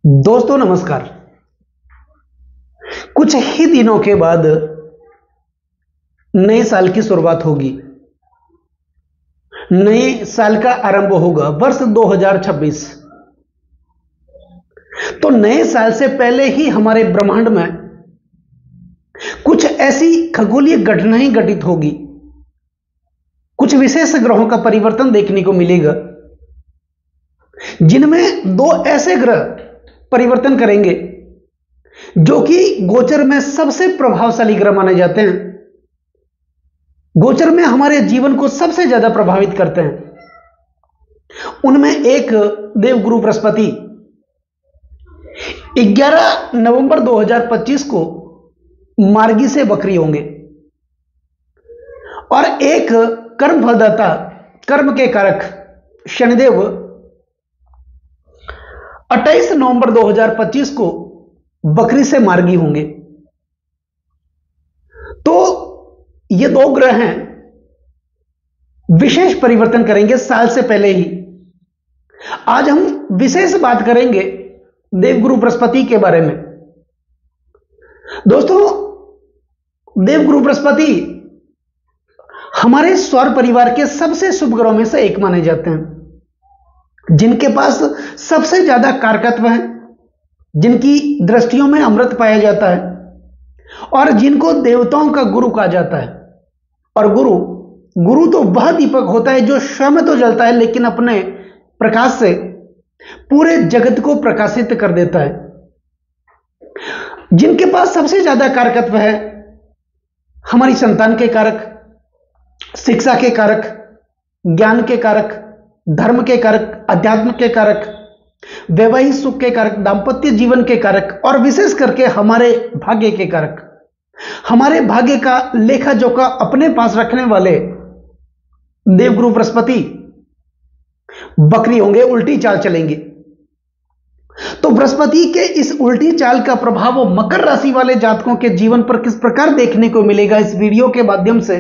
दोस्तों नमस्कार। कुछ ही दिनों के बाद नए साल की शुरुआत होगी। नए साल का आरंभ होगा वर्ष 2026। तो नए साल से पहले ही हमारे ब्रह्मांड में कुछ ऐसी खगोलीय घटनाएं घटित होगी। कुछ विशेष ग्रहों का परिवर्तन देखने को मिलेगा, जिनमें दो ऐसे ग्रह परिवर्तन करेंगे जो कि गोचर में सबसे प्रभावशाली ग्रह माने जाते हैं। गोचर में हमारे जीवन को सबसे ज्यादा प्रभावित करते हैं। उनमें एक देवगुरु बृहस्पति 11 नवंबर 2025 को मार्गी से बकरी होंगे, और एक कर्म फलदाता, कर्म के कारक शनिदेव 28 नवंबर 2025 को बकरी से मार्गी होंगे। तो ये दो ग्रह हैं, विशेष परिवर्तन करेंगे साल से पहले ही। आज हम विशेष बात करेंगे देवगुरु बृहस्पति के बारे में। दोस्तों, देवगुरु बृहस्पति हमारे सौर परिवार के सबसे शुभ ग्रहों में से एक माने जाते हैं, जिनके पास सबसे ज्यादा कारकत्व है, जिनकी दृष्टियों में अमृत पाया जाता है, और जिनको देवताओं का गुरु कहा जाता है। और गुरु तो वह दीपक होता है जो स्वयं तो जलता है, लेकिन अपने प्रकाश से पूरे जगत को प्रकाशित कर देता है। जिनके पास सबसे ज्यादा कारकत्व है, हमारी संतान के कारक, शिक्षा के कारक, ज्ञान के कारक, धर्म के कारक, अध्यात्म के कारक, वैवाहिक सुख के कारक, दाम्पत्य जीवन के कारक, और विशेष करके हमारे भाग्य के कारक। हमारे भाग्य का लेखा जोखा अपने पास रखने वाले देवगुरु बृहस्पति बकरी होंगे, उल्टी चाल चलेंगे। तो बृहस्पति के इस उल्टी चाल का प्रभाव मकर राशि वाले जातकों के जीवन पर किस प्रकार देखने को मिलेगा, इस वीडियो के माध्यम से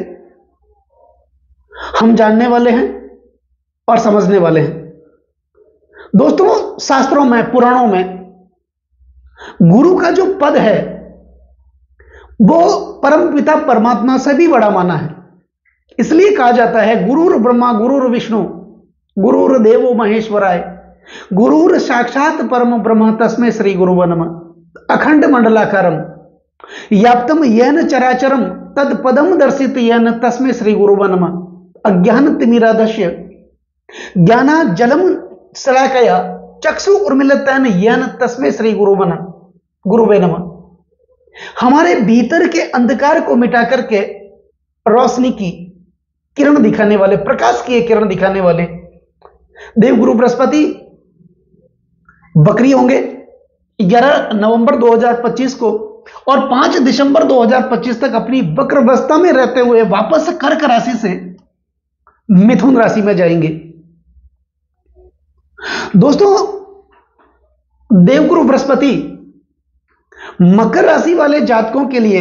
हम जानने वाले हैं और समझने वाले हैं। दोस्तों, शास्त्रों में, पुराणों में गुरु का जो पद है वो परम पिता परमात्मा से भी बड़ा माना है। इसलिए कहा जाता है गुरुर ब्रह्मा गुरुर विष्णु गुरुर देवो महेश्वराय गुरुर साक्षात परम ब्रह्म तस्मै श्री गुरुवे नमः। अखंड मंडलाकारम व्याप्तम येन चराचरम तद पदम दर्शित येन तस्मै श्री गुरुवे नमः। अज्ञान तिमिराधस्य ज्ञाना जलम शलाकया चक्षु उर्मिलतन येन तस्मै श्री गुरुवे नमः। हमारे भीतर के अंधकार को मिटा करके रोशनी की किरण दिखाने वाले, प्रकाश की किरण दिखाने वाले देवगुरु बृहस्पति बकरी होंगे 11 नवंबर 2025 को, और 5 दिसंबर 2025 तक अपनी वक्र अवस्था में रहते हुए वापस कर्क राशि से मिथुन राशि में जाएंगे। दोस्तों, देवगुरु बृहस्पति मकर राशि वाले जातकों के लिए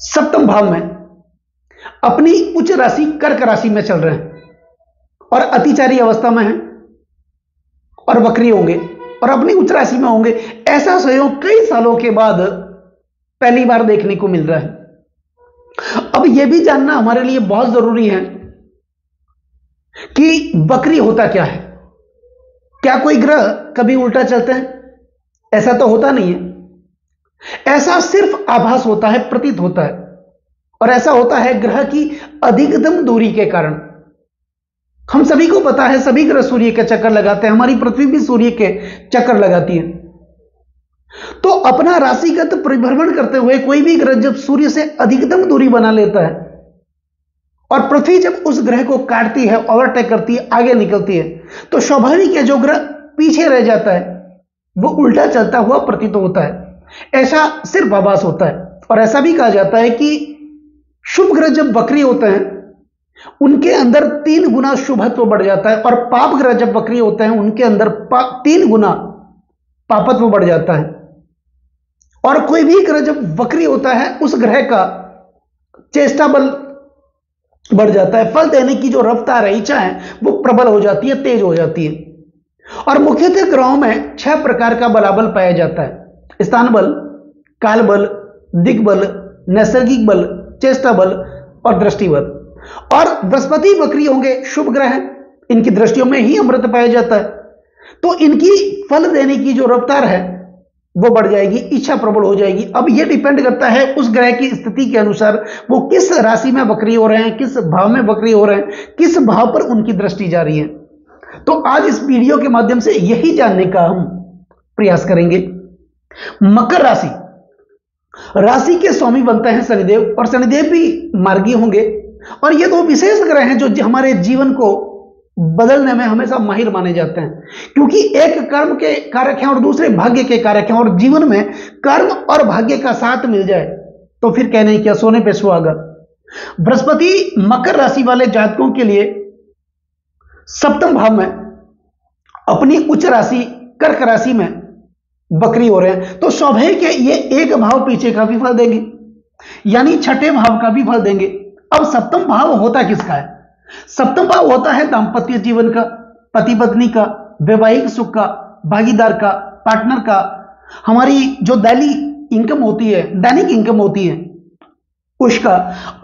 सप्तम भाव में अपनी उच्च राशि कर्क राशि में चल रहे हैं, और अतिचारी अवस्था में हैं, और बकरी होंगे, और अपनी उच्च राशि में होंगे। ऐसा संयोग कई सालों के बाद पहली बार देखने को मिल रहा है। अब यह भी जानना हमारे लिए बहुत जरूरी है कि बकरी होता क्या है। क्या कोई ग्रह कभी उल्टा चलते हैं? ऐसा तो होता नहीं है। ऐसा सिर्फ आभास होता है, प्रतीत होता है, और ऐसा होता है ग्रह की अधिकतम दूरी के कारण। हम सभी को पता है सभी ग्रह सूर्य के चक्कर लगाते हैं, हमारी पृथ्वी भी सूर्य के चक्कर लगाती है। तो अपना राशिगत परिभ्रमण करते हुए कोई भी ग्रह जब सूर्य से अधिकतम दूरी बना लेता है, और पृथ्वी जब उस ग्रह को काटती है, ओवरटेक करती है, आगे निकलती है, तो स्वाभाविक है जो ग्रह पीछे रह जाता है वो उल्टा चलता हुआ प्रतीत होता है। ऐसा सिर्फ आभास होता है। और ऐसा भी कहा जाता है कि शुभ ग्रह जब बकरी होते हैं उनके अंदर 3 गुना शुभत्व बढ़ जाता है, और पाप ग्रह जब बकरी होते हैं उनके अंदर 3 गुना पापत्व बढ़ जाता है। और कोई भी ग्रह जब बकरी होता है उस ग्रह का चेष्टा बल बढ़ जाता है, फल देने की जो रफ्तार है, इच्छा है, वो प्रबल हो जाती है, तेज हो जाती है। और मुख्यतः ग्रहों में 6 प्रकार का बलाबल पाया जाता है: स्थान बल, काल बल, दिग्बल, नैसर्गिक बल, चेष्टा बल और दृष्टि बल। और बृहस्पति वक्री होंगे, शुभ ग्रह हैं, इनकी दृष्टियों में ही अमृत पाया जाता है, तो इनकी फल देने की जो रफ्तार है वो बढ़ जाएगी, इच्छा प्रबल हो जाएगी। अब ये डिपेंड करता है उस ग्रह की स्थिति के अनुसार वो किस राशि में वक्री हो रहे हैं, किस भाव में वक्री हो रहे हैं, किस भाव पर उनकी दृष्टि जा रही है। तो आज इस वीडियो के माध्यम से यही जानने का हम प्रयास करेंगे। मकर राशि, राशि के स्वामी बनते हैं शनिदेव, और शनिदेव भी मार्गी होंगे, और ये दो विशेष ग्रह हैं जो हमारे जीवन को बदलने में हमेशा माहिर माने जाते हैं, क्योंकि एक कर्म के कारक हैं और दूसरे भाग्य के कारक हैं, और जीवन में कर्म और भाग्य का साथ मिल जाए तो फिर कहने क्या, सोने पे सुहागा। बृहस्पति मकर राशि वाले जातकों के लिए सप्तम भाव में अपनी उच्च राशि कर्क राशि में वक्री हो रहे हैं, तो स्वाभाविक है ये एक भाव पीछे का भी फल देंगे, यानी छठे भाव का भी फल देंगे। अब सप्तम भाव होता किसका है? सप्तम भाव होता है दांपत्य जीवन का, पति पत्नी का, वैवाहिक सुख का, भागीदार का, पार्टनर का, हमारी जो दैनिक इनकम होती है उसका।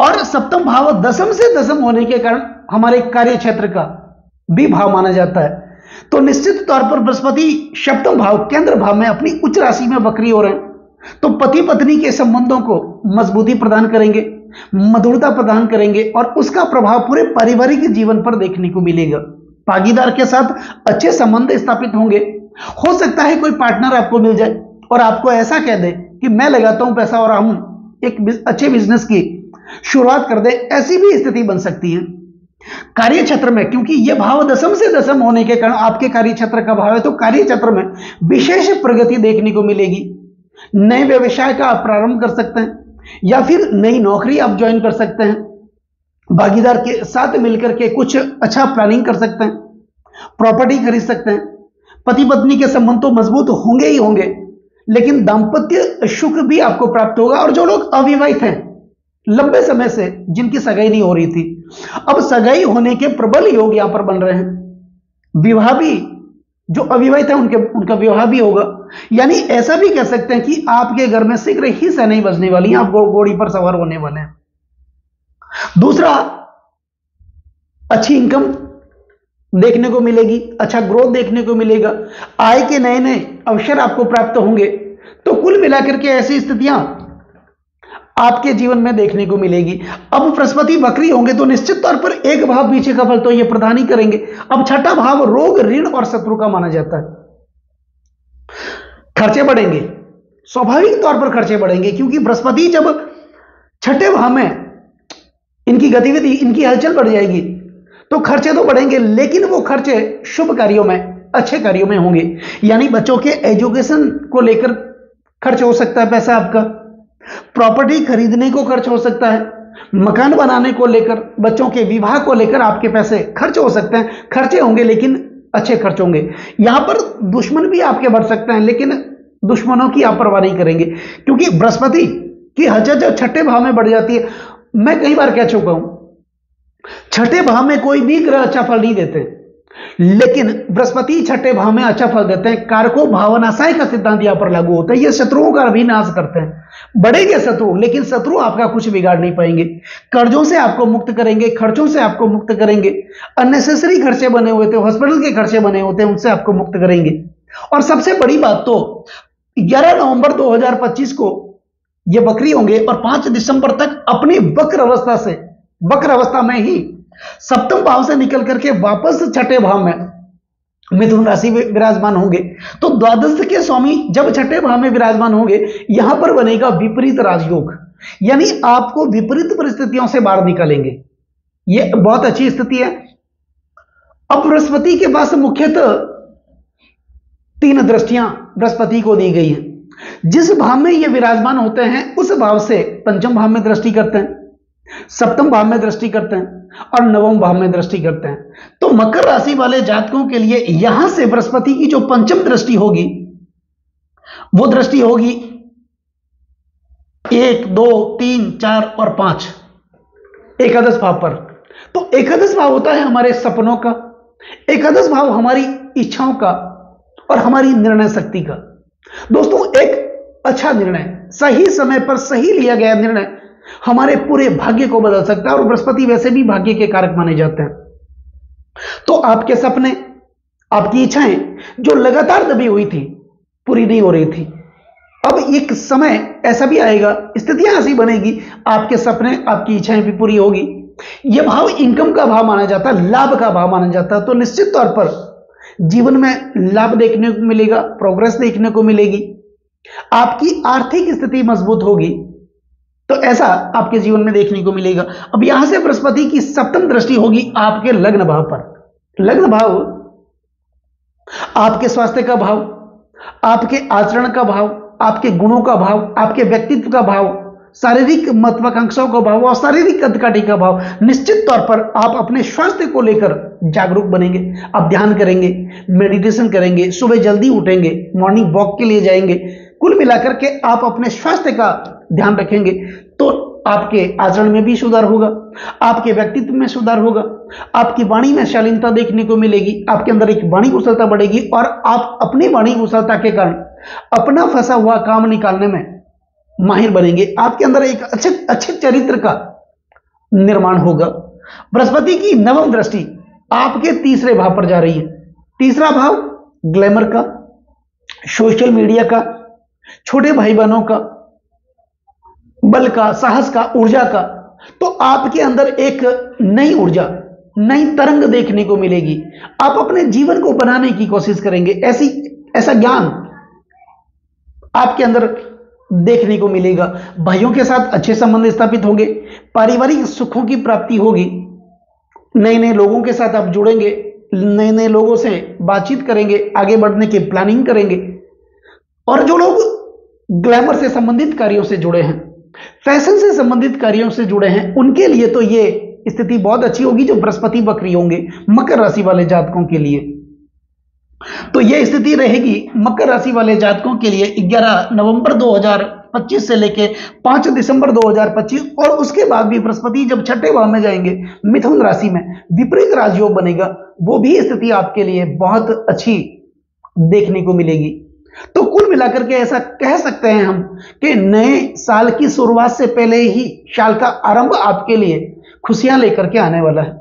और सप्तम भाव दशम से दशम होने के कारण हमारे कार्य क्षेत्र का भी भाव माना जाता है। तो निश्चित तौर पर बृहस्पति सप्तम भाव केंद्र भाव में अपनी उच्च राशि में वक्री हो रहे हैं, तो पति पत्नी के संबंधों को मजबूती प्रदान करेंगे, मधुरता प्रदान करेंगे, और उसका प्रभाव पूरे पारिवारिक जीवन पर देखने को मिलेगा। भागीदार के साथ अच्छे संबंध स्थापित होंगे। हो सकता है कोई पार्टनर आपको मिल जाए और आपको ऐसा कह दे कि मैं लगाता हूं पैसा और हम एक अच्छे बिजनेस की शुरुआत कर दे, ऐसी भी स्थिति बन सकती है। कार्य क्षेत्र में, क्योंकि यह भाव दशम से दशम होने के कारण आपके कार्य क्षेत्र का भाव है, तो कार्य क्षेत्र में विशेष प्रगति देखने को मिलेगी। नए व्यवसाय का आप प्रारंभ कर सकते हैं, या फिर नई नौकरी आप ज्वाइन कर सकते हैं, भागीदार के साथ मिलकर के कुछ अच्छा प्लानिंग कर सकते हैं, प्रॉपर्टी खरीद सकते हैं। पति पत्नी के संबंध तो मजबूत होंगे ही होंगे, लेकिन दांपत्य सुख भी आपको प्राप्त होगा। और जो लोग अविवाहित हैं, लंबे समय से जिनकी सगाई नहीं हो रही थी, अब सगाई होने के प्रबल योग यहां पर बन रहे हैं। विवाह भी, जो अविवाहित है उनका विवाह भी होगा। यानी ऐसा भी कह सकते हैं कि आपके घर में शीघ्र ही सनई बजने वाली है, आप घोड़ी पर सवार होने वाले हैं। दूसरा, अच्छी इनकम देखने को मिलेगी, अच्छा ग्रोथ देखने को मिलेगा, आय के नए नए अवसर आपको प्राप्त होंगे। तो कुल मिलाकर के ऐसी स्थितियां आपके जीवन में देखने को मिलेगी। अब बृहस्पति वक्री होंगे तो निश्चित तौर पर एक भाव पीछे का फल तो ये प्रदान ही करेंगे। अब छठा भाव रोग, ऋण और शत्रु का माना जाता है। खर्चे बढ़ेंगे, स्वाभाविक तौर पर खर्चे बढ़ेंगे, क्योंकि बृहस्पति जब छठे भाव में इनकी गतिविधि, इनकी हलचल बढ़ जाएगी, तो खर्चे तो बढ़ेंगे, लेकिन वो खर्चे शुभ कार्यों में, अच्छे कार्यों में होंगे। यानी बच्चों के एजुकेशन को लेकर खर्च हो सकता है पैसा आपका, प्रॉपर्टी खरीदने को खर्च हो सकता है, मकान बनाने को लेकर, बच्चों के विवाह को लेकर आपके पैसे खर्च हो सकते हैं। खर्चे होंगे लेकिन अच्छे खर्च होंगे। यहां पर दुश्मन भी आपके बढ़ सकते हैं, लेकिन दुश्मनों की आप परवाह नहीं करेंगे, क्योंकि बृहस्पति की हलचल जब छठे भाव में बढ़ जाती है, मैं कई बार कह चुका हूं, छठे भाव में कोई भी ग्रह अच्छा फल नहीं देते, लेकिन बृहस्पति छठे भाव में अच्छा फल देते हैं। कारको भावनाशाय का सिद्धांत यहां पर लागू होता है। ये शत्रुओं का भी नाश करते हैं। बढ़ेंगे शत्रु, लेकिन शत्रु आपका कुछ बिगाड़ नहीं पाएंगे। कर्जों से आपको मुक्त करेंगे, खर्चों से आपको मुक्त करेंगे, अननेसेसरी खर्चे बने हुए थे, हॉस्पिटल के खर्चे बने होते हैं, उनसे आपको मुक्त करेंगे। और सबसे बड़ी बात तो 11 नवंबर 2025 को ये वक्री होंगे और 5 दिसंबर तक अपनी वक्र अवस्था में ही सप्तम भाव से निकल करके वापस छठे भाव में मिथुन राशि में विराजमान होंगे। तो द्वादश के स्वामी जब छठे भाव में विराजमान होंगे, यहां पर बनेगा विपरीत राजयोग, यानी आपको विपरीत परिस्थितियों से बाहर निकालेंगे। यह बहुत अच्छी स्थिति है। अब बृहस्पति के पास मुख्यतः 3 दृष्टियां बृहस्पति को दी गई हैं। जिस भाव में ये विराजमान होते हैं, उस भाव से पंचम भाव में दृष्टि करते हैं, सप्तम भाव में दृष्टि करते हैं और नवम भाव में दृष्टि करते हैं। तो मकर राशि वाले जातकों के लिए यहां से बृहस्पति की जो पंचम दृष्टि होगी, वो दृष्टि होगी 1, 2, 3, 4 और 5 एकादश भाव पर। तो एकादश भाव होता है हमारे सपनों का, एकादश भाव हमारी इच्छाओं का और हमारी निर्णय शक्ति का। दोस्तों, एक अच्छा निर्णय, सही समय पर सही लिया गया निर्णय हमारे पूरे भाग्य को बदल सकता है, और बृहस्पति वैसे भी भाग्य के कारक माने जाते हैं। तो आपके सपने, आपकी इच्छाएं जो लगातार दबी हुई थी, पूरी नहीं हो रही थी, अब एक समय ऐसा भी आएगा, स्थितियां ऐसी बनेगी, आपके सपने, आपकी इच्छाएं भी पूरी होगी। यह भाव इनकम का भाव माना जाता है, लाभ का भाव माना जाता है। तो निश्चित तौर पर जीवन में लाभ देखने को मिलेगा, प्रोग्रेस देखने को मिलेगी, आपकी आर्थिक स्थिति मजबूत होगी, तो ऐसा आपके जीवन में देखने को मिलेगा। अब यहां से बृहस्पति की सप्तम दृष्टि होगी आपके लग्न भाव पर। लग्न भाव आपके स्वास्थ्य का भाव, आपके आचरण का भाव, आपके गुणों का भाव, आपके व्यक्तित्व का भाव, शारीरिक महत्वाकांक्षाओं का भाव और शारीरिक कदकाठी का भाव। निश्चित तौर पर आप अपने स्वास्थ्य को लेकर जागरूक बनेंगे, आप ध्यान करेंगे, मेडिटेशन करेंगे, सुबह जल्दी उठेंगे, मॉर्निंग वॉक के लिए जाएंगे, कुल मिलाकर के आप अपने स्वास्थ्य का ध्यान रखेंगे, तो आपके आचरण में भी सुधार होगा, आपके व्यक्तित्व में सुधार होगा, आपकी वाणी में शालीनता देखने को मिलेगी, आपके अंदर एक वाणी कुशलता बढ़ेगी, और आप अपनी वाणी कुशलता के कारण अपना फंसा हुआ काम निकालने में माहिर बनेंगे। आपके अंदर एक अच्छे चरित्र का निर्माण होगा। बृहस्पति की नवम दृष्टि आपके तीसरे भाव पर जा रही है। तीसरा भाव ग्लैमर का, सोशल मीडिया का, छोटे भाई बहनों का, बल का, साहस का, ऊर्जा का। तो आपके अंदर एक नई ऊर्जा, नई तरंग देखने को मिलेगी। आप अपने जीवन को बनाने की कोशिश करेंगे, ऐसा ज्ञान आपके अंदर देखने को मिलेगा। भाइयों के साथ अच्छे संबंध स्थापित होंगे, पारिवारिक सुखों की प्राप्ति होगी, नए नए लोगों के साथ आप जुड़ेंगे, नए नए लोगों से बातचीत करेंगे, आगे बढ़ने की प्लानिंग करेंगे। और जो लोग ग्लैमर से संबंधित कार्यों से जुड़े हैं, फैशन से संबंधित कार्यों से जुड़े हैं, उनके लिए तो ये स्थिति बहुत अच्छी होगी जो बृहस्पति वक्री होंगे मकर राशि वाले जातकों के लिए। तो यह स्थिति रहेगी मकर राशि वाले जातकों के लिए 11 नवंबर 2025 से लेके 5 दिसंबर 2025, और उसके बाद भी बृहस्पति जब छठे भाव में जाएंगे मिथुन राशि में, विपरीत राजयोग बनेगा, वो भी स्थिति आपके लिए बहुत अच्छी देखने को मिलेगी। तो कुल मिलाकर के ऐसा कह सकते हैं हम कि नए साल की शुरुआत से पहले ही साल का आरंभ आपके लिए खुशियां लेकर के आने वाला है।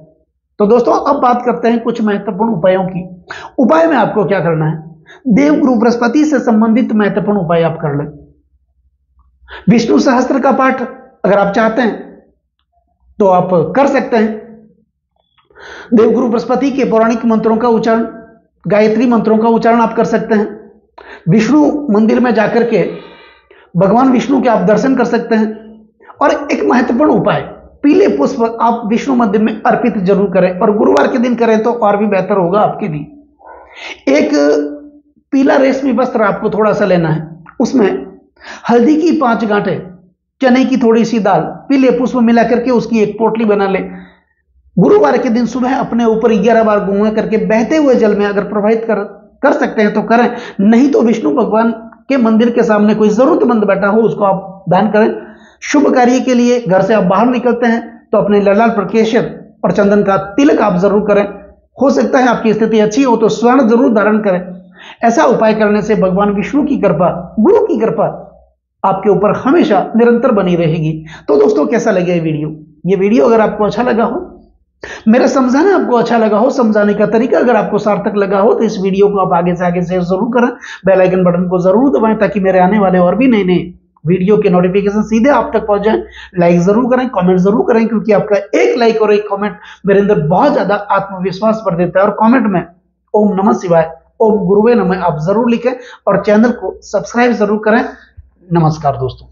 तो दोस्तों, अब बात करते हैं कुछ महत्वपूर्ण उपायों की। उपाय में आपको क्या करना है? देवगुरु बृहस्पति से संबंधित महत्वपूर्ण उपाय आप कर लें। विष्णु सहस्त्र का पाठ अगर आप चाहते हैं तो आप कर सकते हैं। देवगुरु बृहस्पति के पौराणिक मंत्रों का उच्चारण, गायत्री मंत्रों का उच्चारण आप कर सकते हैं। विष्णु मंदिर में जाकर के भगवान विष्णु के आप दर्शन कर सकते हैं। और एक महत्वपूर्ण उपाय, पीले पुष्प आप विष्णु मंदिर में अर्पित जरूर करें, और गुरुवार के दिन करें तो और भी बेहतर होगा आपके लिए। एक पीला रेशमी वस्त्र आपको थोड़ा सा लेना है, उसमें हल्दी की 5 गांठें, चने की थोड़ी सी दाल, पीले पुष्प मिलाकर के उसकी एक पोटली बना ले। गुरुवार के दिन सुबह अपने ऊपर 11 बार घुमा करके बहते हुए जल में अगर प्रवाहित कर सकते हैं तो करें, नहीं तो विष्णु भगवान के मंदिर के सामने कोई जरूरतमंद बैठा हो उसको आप दान करें। शुभ कार्य के लिए घर से आप बाहर निकलते हैं तो अपने ललाट पर केशर और चंदन का तिलक आप जरूर करें। हो सकता है आपकी स्थिति अच्छी हो तो स्वर्ण जरूर धारण करें। ऐसा उपाय करने से भगवान विष्णु की कृपा, गुरु की कृपा आपके ऊपर हमेशा निरंतर बनी रहेगी। तो दोस्तों, कैसा लगे ये वीडियो अगर आपको अच्छा लगा हो, मेरा समझाना आपको अच्छा लगा हो, समझाने का तरीका अगर आपको सार्थक लगा हो, तो इस वीडियो को आप आगे से आगे शेयर जरूर करें, बेल आइकन बटन को जरूर दबाएं ताकि मेरे आने वाले और भी नए नए वीडियो के नोटिफिकेशन सीधे आप तक पहुंच जाए। लाइक जरूर करें, कमेंट जरूर करें, क्योंकि आपका एक लाइक और एक कमेंट मेरे अंदर बहुत ज्यादा आत्मविश्वास भर देता है। और कमेंट में ओम नमः शिवाय, ओम गुरुवे नमः आप जरूर लिखें, और चैनल को सब्सक्राइब जरूर करें। नमस्कार दोस्तों।